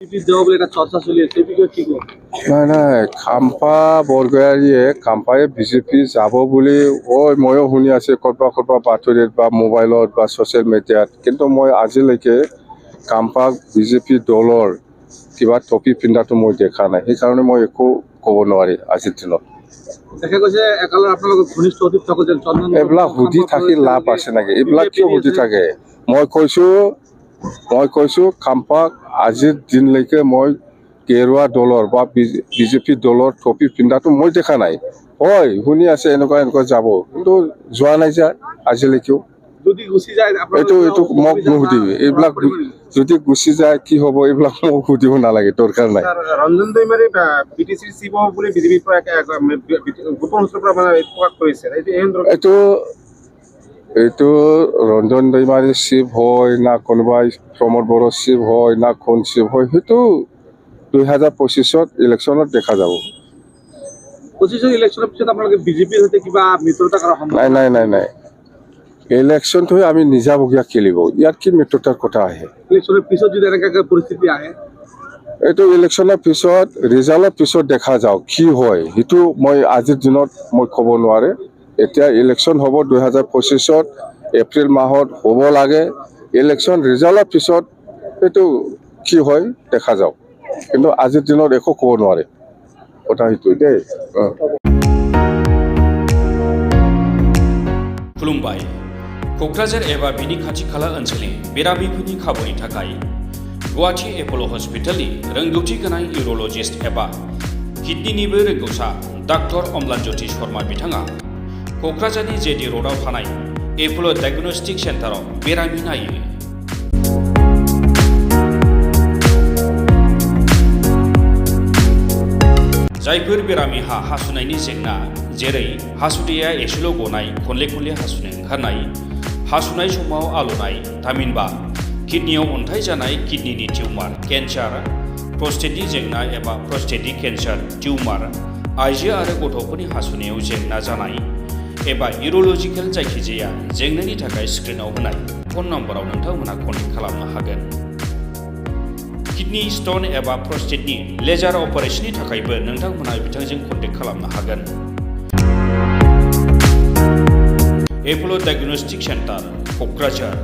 নাই নাই খাম্পা বৰগয়াৰীয়ে খাম্পায়ে বিজেপি যাব বুলি ময়ো শুনি আছোঁ ক'ৰবাত বাতৰিত বা মোবাইলত বা ছ'চিয়েল মিডিয়াত, কিন্তু মই আজিলৈকে খাম্পাক বিজেপি দলৰ কিবা টপি পিন্ধাটো মই দেখা নাই, সেইকাৰণে মই একো ক'ব নোৱাৰি আজিৰ দিনত। এইবিলাক সুধি থাকি লাভ আছে নেকি? এইবিলাক কিয় সুধি থাকে? মই কৈছোঁ খাম্পাক আজিৰ দিনলৈকে মই কেৰুৱা দলৰ বা বিজেপি দলৰ টপি পিন্ধাটো মই দেখা নাই। হয়, শুনি আছে এনেকুৱা যাব, কিন্তু যোৱা নাই যে আজিলৈকেও। এইটো মোক নুসুধিবি, এইবিলাক যদি গুচি যায় কি হ'ব এইবিলাক মোক সুধিব নালাগে, দৰকাৰ নাই। ৰঞ্জন দৈমাৰী বিটিচিৰ চিফ হ'ব বুলি বিজেপিৰ পৰা গোপন সূত্ৰৰ পৰা প্ৰকাশ কৰিছে। এইটো ৰঞ্জন দৈমাৰী চিফ হয় না কোনোবাই প্ৰমোদ বড়ো চিফ হয় না কোন চিফ হয়, সেইটো 2025 ইলেকশ্যনত দেখা যাব। 25 ইলেকশ্যনৰ পিছত আপোনালোকে বিজেপিৰ সৈতে কিবা মিত্ৰতা কৰাৰ সম্ভাৱনা নাই। ইলেকশ্যনটো আমি নিজাববীয়া খেলিব, ইয়াত কি মিত্ৰতাৰ কথা আহে? ইলেকশ্যনৰ পিছত যদি এনেকৈ পৰিস্থিতি আহে, এইটো ইলেকশ্যনৰ পিছত ৰিজাল্টৰ পিছত দেখা যাওক কি হয়, সেইটো মই আজিৰ দিনত মই ক'ব নোৱাৰে। এতিয়া ইলেকশ্যন হ'ব 2025 এপ্ৰিল মাহত হ'ব লাগে। ইলেকশ্যন ৰিজাল্টৰ পিছত এইটো কি হয় দেখা যাওক, কিন্তু আজিৰ দিনত একো ক'ব নোৱাৰে, কথা সেইটোৱে দেই। खुलुमबाय। क'क्राझार एबा बिनि खाथि खाला ओनसोलनि बेरामिफोरनि खाबुनि थाखाय गुवाहाटी एप'ल' हस्पिटालनि रोंगौथि गोनां इउर'लजिस्ट एबा किडनिनिबो रोंगौसा डाक्टर अम्लानज्योति शर्मा बिथाङा क'क्राझारनि जेडि र'डआव थानाय एप'ल' डायग्नोस्टिक सेन्टाराव बेरामि नायो। जायफोर बेरामिहा हासुनायनि जेंना, जेरै हासुदैया एसेल' गनाय, खनले हासुनो ओंखारनाय, हासुनाय समाव आलौनाय, थामहिनबा किडनियाव अन्थाइ जानाय, किडनिनि टिउमार, केन्सार, प्रस्टेटनि जेंना एबा प्रस्टेटिक केन्सार टिउमार, आइजो आरो गथ'फोरनि हासुनायाव जेंना जानाय एबा इउर'लजिकेल जायखिजाया जेंनानि थाखाय स्क्रिनाव होनाय फन नम्बराव नोंथांमोनहा कन्टेक्ट खालामनो हागोन। किडनी स्टन एबा प्रस्टेटनि लेजार अपारेशननि थाखायबो नोंथांमोनहा बिथांजों कन्टेक्ट खालामनो हागोन। एप'ल' डायग्नोस्टिक सेन्टार, क'क्राझार।